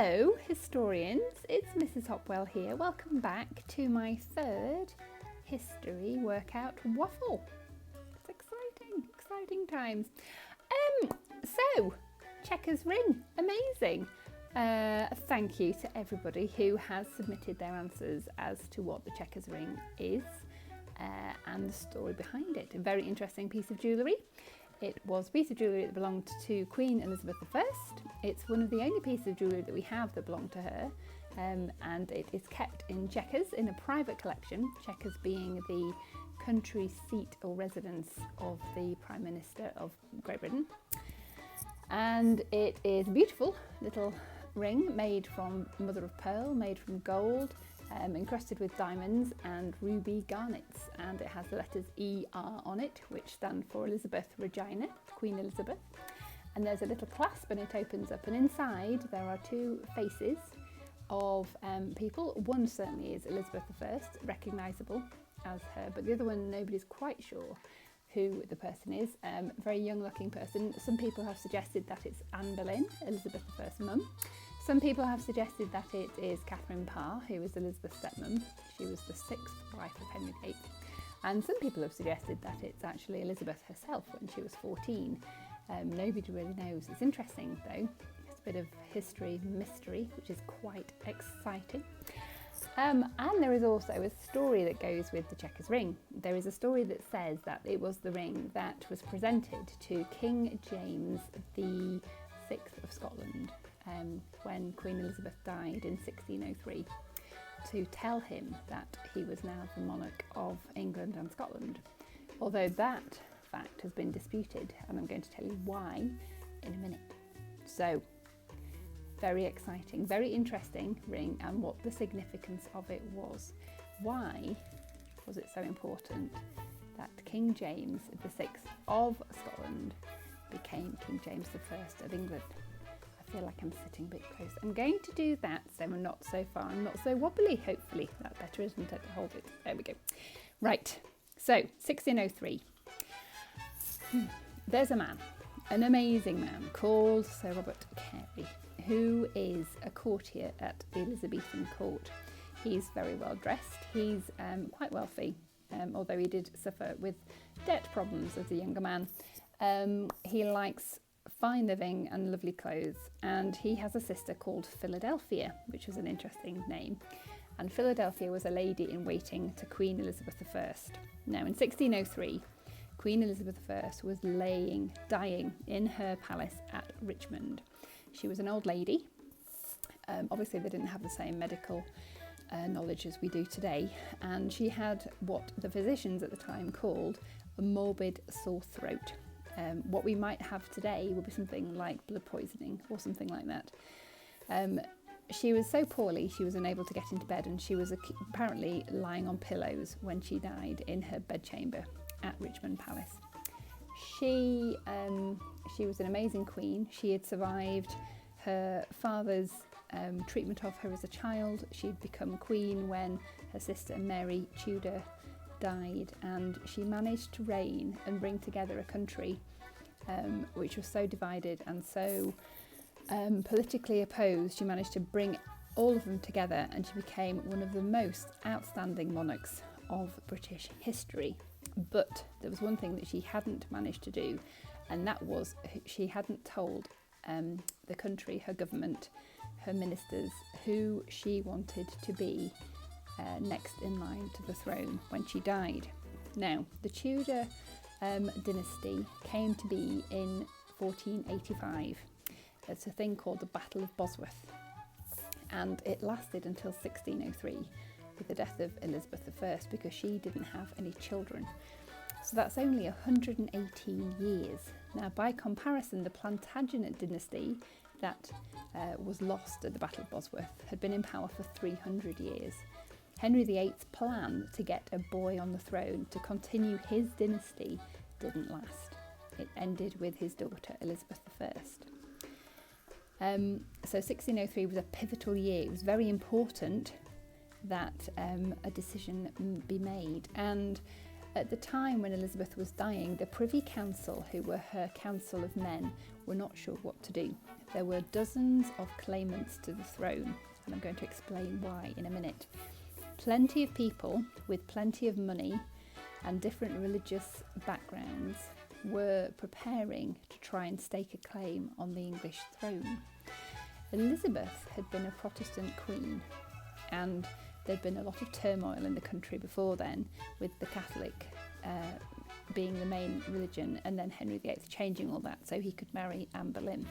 Hello historians, it's Mrs Hopwell here. Welcome back to my third History Workout Waffle. It's exciting times. So, Checker's ring, amazing. Thank you to everybody who has submitted their answers as to what the Checker's ring is and the story behind it. A very interesting piece of jewellery. It was a piece of jewellery that belonged to Queen Elizabeth I. It's one of the only pieces of jewellery that we have that belonged to her, and it is kept in Chequers in a private collection, Chequers being the country seat or residence of the Prime Minister of Great Britain. And it is a beautiful little ring made from mother of pearl, made from gold, encrusted with diamonds and ruby garnets, and it has the letters ER on it, which stand for Elizabeth Regina, Queen Elizabeth. And there's a little clasp and it opens up, and inside there are two faces of people. One certainly is Elizabeth I, recognisable as her, but the other one nobody's quite sure who the person is. Very young looking person. Some people have suggested that it's Anne Boleyn, Elizabeth I's mum. Some people have suggested that it is Catherine Parr, who was Elizabeth's stepmom. She was the sixth wife of Henry VIII. And some people have suggested that it's actually Elizabeth herself when she was 14. Nobody really knows. It's interesting though. It's a bit of history mystery, which is quite exciting. And there is also a story that goes with the Checker's ring. There is a story that says that it was the ring that was presented to King James the VI of Scotland when Queen Elizabeth died in 1603, to tell him that he was now the monarch of England and Scotland. Although that fact has been disputed, and I'm going to tell you why in a minute. So, very exciting, very interesting ring, and what the significance of it was. Why was it so important that King James VI of Scotland became King James I of England? I feel like I'm sitting a bit close. I'm going to do that so I'm not so far, I'm not so wobbly, hopefully. That's better, isn't it? Hold it. There we go. Right, so 1603. There's a man, an amazing man called Sir Robert Carey, who is a courtier at the Elizabethan court. He's very well dressed, he's quite wealthy, although he did suffer with debt problems as a younger man. He likes fine living and lovely clothes, and he has a sister called Philadelphia, which was an interesting name. And Philadelphia was a lady in waiting to Queen Elizabeth I. Now in 1603, Queen Elizabeth I was dying in her palace at Richmond. She was an old lady. Obviously they didn't have the same medical knowledge as we do today, and she had what the physicians at the time called a morbid sore throat. What we might have today would be something like blood poisoning or something like that. She was so poorly she was unable to get into bed, and she was apparently lying on pillows when she died in her bedchamber at Richmond Palace. She was an amazing queen. She had survived her father's treatment of her as a child. She'd become queen when her sister Mary Tudor died, and she managed to reign and bring together a country which was so divided and so politically opposed. She managed to bring all of them together, and she became one of the most outstanding monarchs of British history. But there was one thing that she hadn't managed to do, and that was she hadn't told the country, her government, her ministers, who she wanted to be next in line to the throne when she died. Now, the Tudor dynasty came to be in 1485. It's a thing called the Battle of Bosworth, and it lasted until 1603 with the death of Elizabeth I, because she didn't have any children. So that's only 118 years. Now, by comparison, the Plantagenet dynasty that was lost at the Battle of Bosworth had been in power for 300 years. Henry VIII's plan to get a boy on the throne to continue his dynasty didn't last. It ended with his daughter Elizabeth I. So 1603 was a pivotal year. It was very important that a decision be made, and At the time when Elizabeth was dying, the Privy Council, who were her council of men, were not sure what to do. There were dozens of claimants to the throne, and I'm going to explain why in a minute. Plenty of people with plenty of money and different religious backgrounds were preparing to try and stake a claim on the English throne. Elizabeth had been a Protestant queen, and there'd been a lot of turmoil in the country before then, with the Catholic being the main religion, and then Henry VIII changing all that so he could marry Anne Boleyn.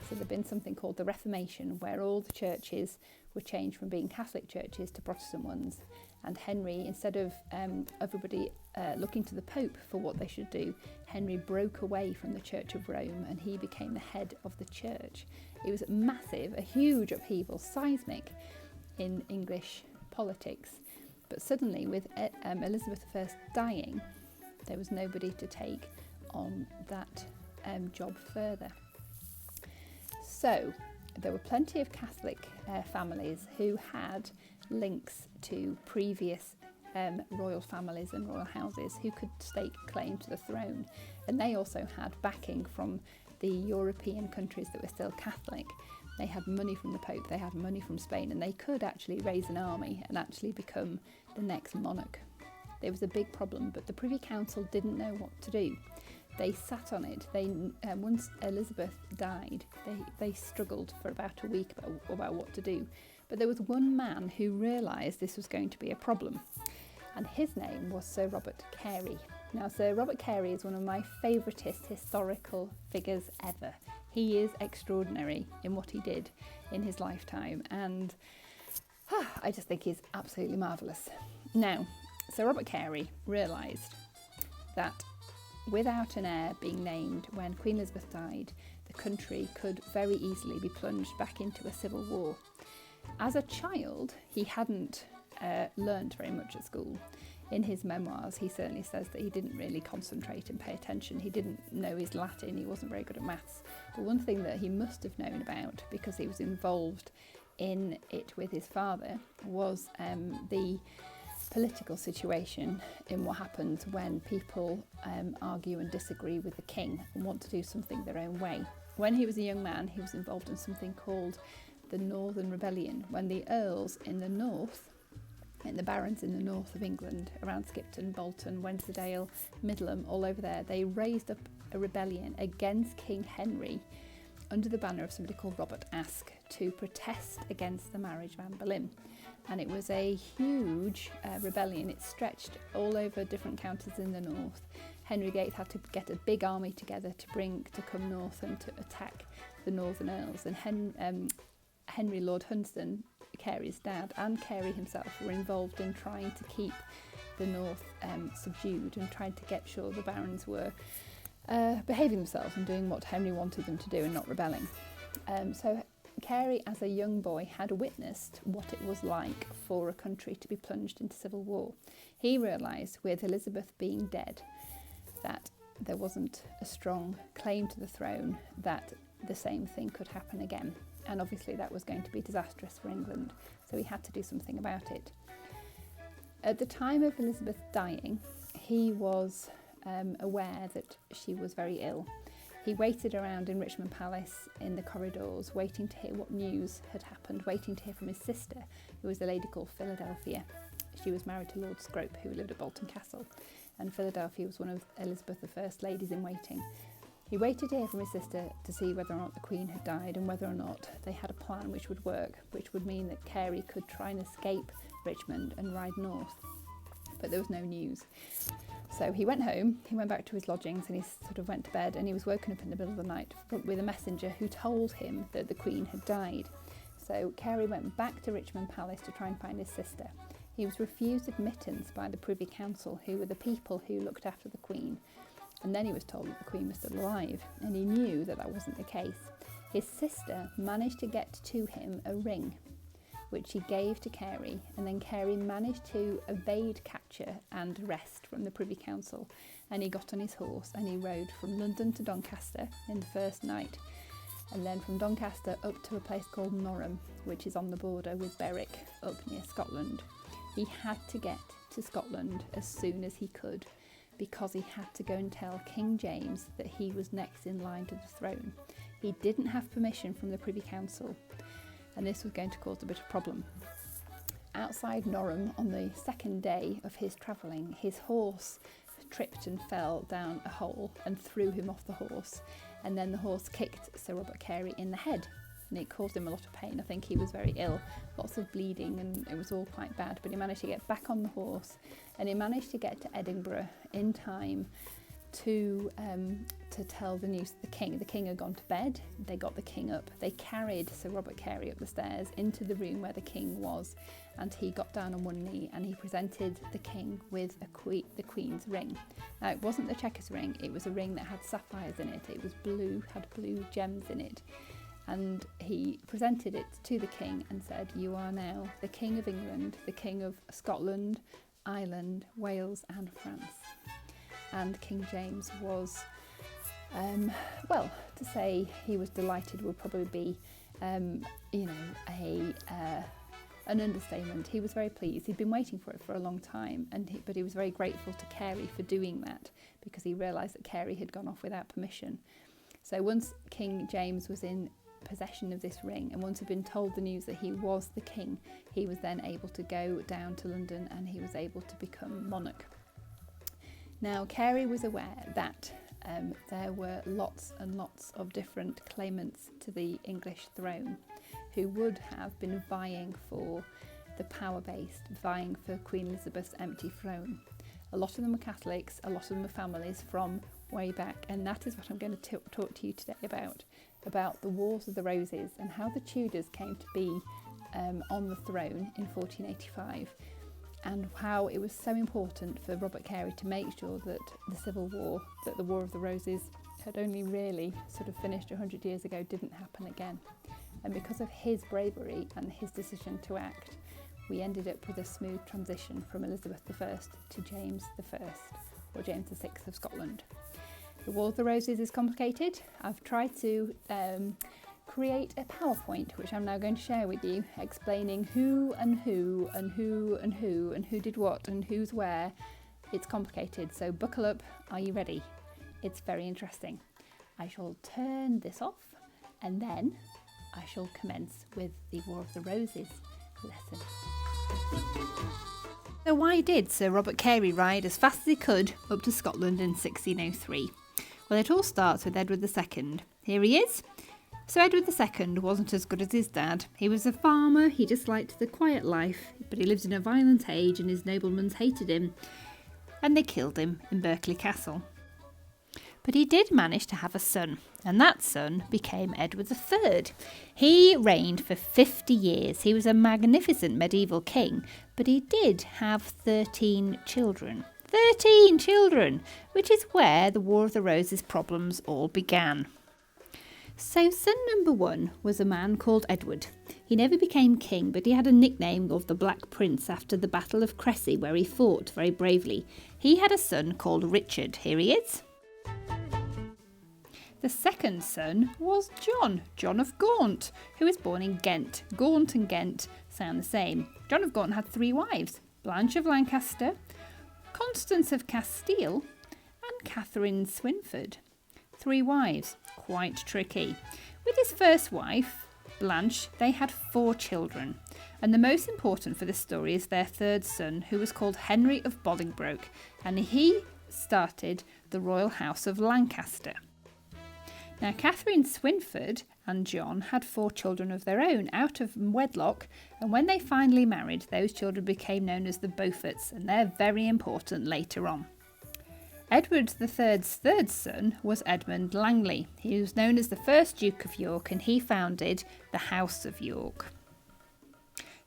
So there'd been something called the Reformation, where all the churches were changed from being Catholic churches to Protestant ones. And Henry, instead of everybody looking to the Pope for what they should do, Henry broke away from the Church of Rome and he became the head of the church. It was massive, a huge upheaval, seismic in English politics. But suddenly, with Elizabeth I dying, there was nobody to take on that job further. So there were plenty of Catholic families who had links to previous royal families and royal houses who could stake claim to the throne, and they also had backing from the European countries that were still Catholic. They had money from the Pope, they had money from Spain, and they could actually raise an army and actually become the next monarch. There was a big problem, but the Privy Council didn't know what to do. They sat on it. Once Elizabeth died, they struggled for about a week about what to do. But there was one man who realised this was going to be a problem, and his name was Sir Robert Carey. Now, Sir Robert Carey is one of my favouriteest historical figures ever. He is extraordinary in what he did in his lifetime, and I just think he's absolutely marvellous. Now, Sir Robert Carey realised that without an heir being named when Queen Elizabeth died, the country could very easily be plunged back into a civil war. As a child, he hadn't learned very much at school. In his memoirs, he certainly says that he didn't really concentrate and pay attention. He didn't know his Latin, he wasn't very good at maths. But one thing that he must have known about, because he was involved in it with his father, was the political situation in what happens when people argue and disagree with the king and want to do something their own way. When he was a young man, he was involved in something called the Northern Rebellion, when the earls in the north and the barons in the north of England, around Skipton, Bolton, Wensleydale, Middleham, all over there, they raised up a rebellion against King Henry under the banner of somebody called Robert Aske to protest against the marriage of Anne Boleyn. And it was a huge rebellion. It stretched all over different counties in the north. Henry VIII had to get a big army together to come north and to attack the northern earls. And Henry Lord Hunsdon, Carey's dad, and Carey himself were involved in trying to keep the north subdued and trying to get sure the barons were behaving themselves and doing what Henry wanted them to do and not rebelling. So Carey, as a young boy, had witnessed what it was like for a country to be plunged into civil war. He realised, with Elizabeth being dead, that there wasn't a strong claim to the throne, that the same thing could happen again. And obviously that was going to be disastrous for England, so he had to do something about it. At the time of Elizabeth dying, he was aware that she was very ill. He waited around in Richmond Palace in the corridors, waiting to hear what news had happened, waiting to hear from his sister, who was a lady called Philadelphia. She was married to Lord Scrope, who lived at Bolton Castle, and Philadelphia was one of Elizabeth I's ladies in waiting. He waited to hear from his sister to see whether or not the Queen had died and whether or not they had a plan which would work, which would mean that Carey could try and escape Richmond and ride north. But there was no news. So he went home, he went back to his lodgings and he sort of went to bed, and he was woken up in the middle of the night with a messenger who told him that the Queen had died. So Carey went back to Richmond Palace to try and find his sister. He was refused admittance by the Privy Council, who were the people who looked after the Queen. And then he was told that the Queen was still alive, and he knew that that wasn't the case. His sister managed to get to him a ring, which he gave to Carey, and then Carey managed to evade capture and arrest from the Privy Council, and he got on his horse and he rode from London to Doncaster in the first night, and then from Doncaster up to a place called Norham, which is on the border with Berwick, up near Scotland. He had to get to Scotland as soon as he could, because he had to go and tell King James that he was next in line to the throne. He didn't have permission from the Privy Council, and this was going to cause a bit of problem. Outside Norham, on the second day of his travelling, his horse tripped and fell down a hole and threw him off the horse, and then the horse kicked Sir Robert Carey in the head, and it caused him a lot of pain. I think he was very ill, lots of bleeding, and it was all quite bad, but he managed to get back on the horse, and he managed to get to Edinburgh in time to tell the news to the king. The king had gone to bed. They got the king up. They carried Sir Robert Carey up the stairs into the room where the king was, and he got down on one knee and he presented the king with the queen's ring. Now, it wasn't the Chequers ring, it was a ring that had sapphires in it. It was blue, had blue gems in it. And he presented it to the king and said, "You are now the King of England, the King of Scotland, Ireland, Wales and France." And King James was, well, to say he was delighted would probably be, an understatement. He was very pleased. He'd been waiting for it for a long time, but he was very grateful to Carey for doing that, because he realised that Carey had gone off without permission. So once King James was in possession of this ring, and once he'd been told the news that he was the king, he was then able to go down to London and he was able to become monarch. Now, Carey was aware that there were lots and lots of different claimants to the English throne who would have been vying for the power base, vying for Queen Elizabeth's empty throne. A lot of them were Catholics, a lot of them were families from way back, and that is what I'm going to talk to you today about the Wars of the Roses and how the Tudors came to be on the throne in 1485, and how it was so important for Robert Carey to make sure that the Civil War, that the War of the Roses had only really sort of finished 100 years ago, didn't happen again. And because of his bravery and his decision to act, we ended up with a smooth transition from Elizabeth I to James I, or James VI of Scotland. The War of the Roses is complicated. I've tried to create a PowerPoint, which I'm now going to share with you, explaining who and who and who and who and who did what and who's where. It's complicated, so buckle up. Are you ready? It's very interesting. I shall turn this off and then I shall commence with the War of the Roses lesson. So why did Sir Robert Carey ride as fast as he could up to Scotland in 1603? Well, it all starts with Edward II. Here he is. So Edward II wasn't as good as his dad. He was a farmer, he disliked the quiet life, but he lived in a violent age and his noblemen hated him, and they killed him in Berkeley Castle. But he did manage to have a son, and that son became Edward III. He reigned for 50 years. He was a magnificent medieval king, but he did have 13 children. 13 children, which is where the War of the Roses problems all began. So son number 1 was a man called Edward. He never became king, but he had a nickname of the Black Prince after the Battle of Crecy, where he fought very bravely. He had a son called Richard. Here he is. The second son was John of Gaunt, who was born in Ghent. Gaunt and Ghent sound the same. John of Gaunt had 3 wives, Blanche of Lancaster, Constance of Castile, and Katherine Swynford. 3 wives, quite tricky. With his first wife, Blanche, they had 4 children, and the most important for this story is their third son, who was called Henry of Bolingbroke, and he started the royal house of Lancaster. Now, Katherine Swynford and John had 4 children of their own out of wedlock, and when they finally married, those children became known as the Beauforts, and they're very important later on. Edward III's third son was Edmund Langley. He was known as the first Duke of York, and he founded the House of York.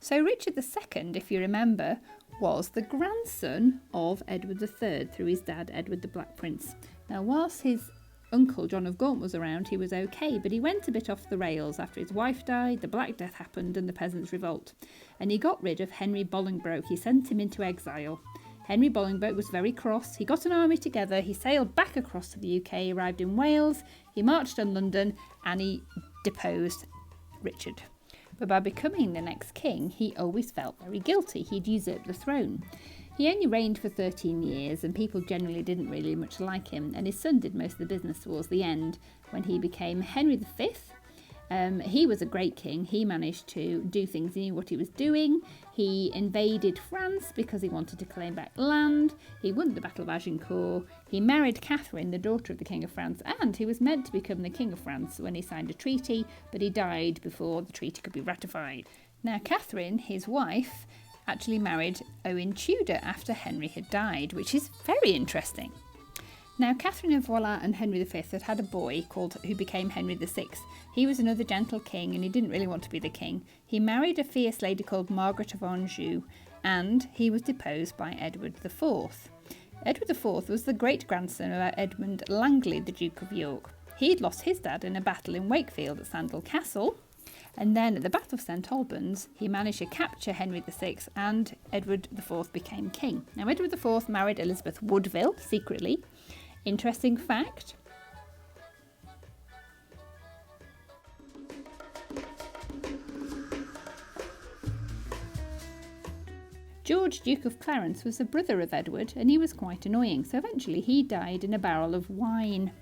So Richard II, if you remember, was the grandson of Edward III through his dad, Edward the Black Prince. Now, whilst his uncle John of Gaunt was around, he was okay, but he went a bit off the rails after his wife died, the Black Death happened, and the Peasants' Revolt. And he got rid of Henry Bolingbroke. He sent him into exile. Henry Bolingbroke was very cross. He got an army together, he sailed back across to the UK, arrived in Wales, he marched on London, and he deposed Richard. but by becoming the next king, he always felt very guilty. He'd usurped the throne. He only reigned for 13 years, and people generally didn't really much like him, and his son did most of the business towards the end when he became Henry V. He was a great king. He managed to do things. He knew what he was doing. He invaded France because he wanted to claim back land. He won the Battle of Agincourt. He married Catherine, the daughter of the King of France, and he was meant to become the King of France when he signed a treaty, but he died before the treaty could be ratified. Now, Catherine, his wife, actually married Owen Tudor after Henry had died, which is very interesting. Now, Katherine of Valois and Henry V had a boy who became Henry VI. He was another gentle king, and he didn't really want to be the king. He married a fierce lady called Margaret of Anjou, and he was deposed by Edward IV. Edward IV was the great-grandson of Edmund Langley, the Duke of York. He'd lost his dad in a battle in Wakefield at Sandal Castle, and then at the Battle of St Albans, he managed to capture Henry VI, and Edward IV became king. Now, Edward IV married Elizabeth Woodville secretly. Interesting fact. George, Duke of Clarence, was the brother of Edward, and he was quite annoying, so eventually he died in a barrel of wine.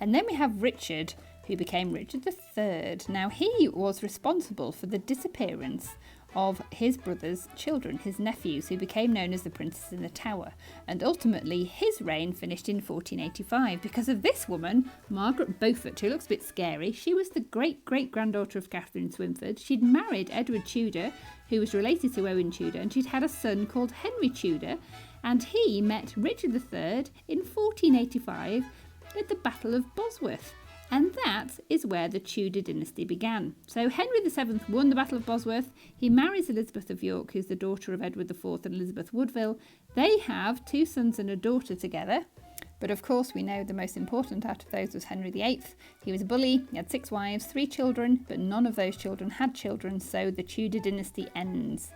And then we have Richard, who became Richard III. Now, he was responsible for the disappearance of his brother's children, his nephews, who became known as the Princes in the Tower. And ultimately, his reign finished in 1485 because of this woman, Margaret Beaufort, who looks a bit scary. She was the great-great-granddaughter of Catherine Swynford. She'd married Edward Tudor, who was related to Owen Tudor, and she'd had a son called Henry Tudor, and he met Richard III in 1485 at the Battle of Bosworth. And that is where the Tudor dynasty began. So Henry VII won the Battle of Bosworth. He marries Elizabeth of York, who's the daughter of Edward IV and Elizabeth Woodville. They have 2 sons and a daughter together. But of course, we know the most important out of those was Henry VIII. He was a bully. He had 6 wives, 3 children, but none of those children had children. So the Tudor dynasty ends.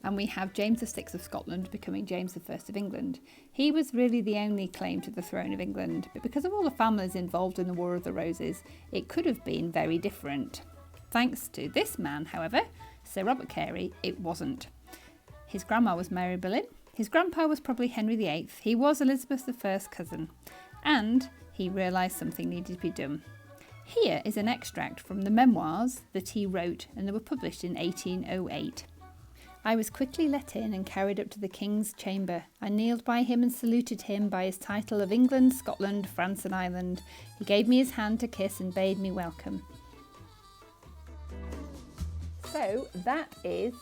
And we have James VI of Scotland becoming James I of England. He was really the only claim to the throne of England, but because of all the families involved in the War of the Roses, it could have been very different. Thanks to this man, however, Sir Robert Carey, it wasn't. His grandma was Mary Boleyn. His grandpa was probably Henry VIII. He was Elizabeth I's cousin, and he realised something needed to be done. Here is an extract from the memoirs that he wrote, and they were published in 1808. I was quickly let in and carried up to the King's chamber. I kneeled by him and saluted him by his title of England, Scotland, France and Ireland. He gave me his hand to kiss and bade me welcome. So that is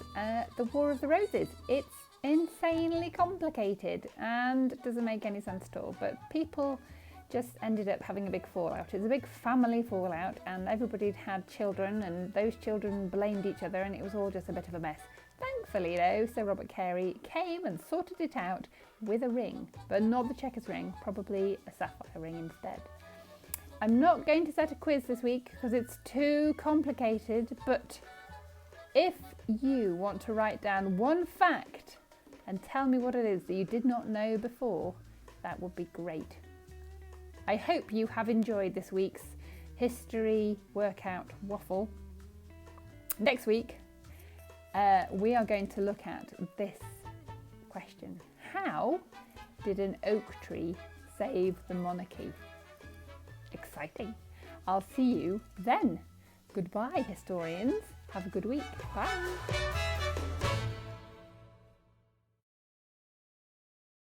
the War of the Roses. It's insanely complicated and doesn't make any sense at all, but people just ended up having a big fallout. It was a big family fallout, and everybody had children, and those children blamed each other, and it was all just a bit of a mess. Thankfully though, Sir Robert Carey came and sorted it out with a ring, but not the Chequers ring, probably a sapphire ring instead. I'm not going to set a quiz this week because it's too complicated, but if you want to write down one fact and tell me what it is that you did not know before, that would be great. I hope you have enjoyed this week's History Workout Waffle. Next week, we are going to look at this question. How did an oak tree save the monarchy? Exciting. I'll see you then. Goodbye, historians. Have a good week. Bye.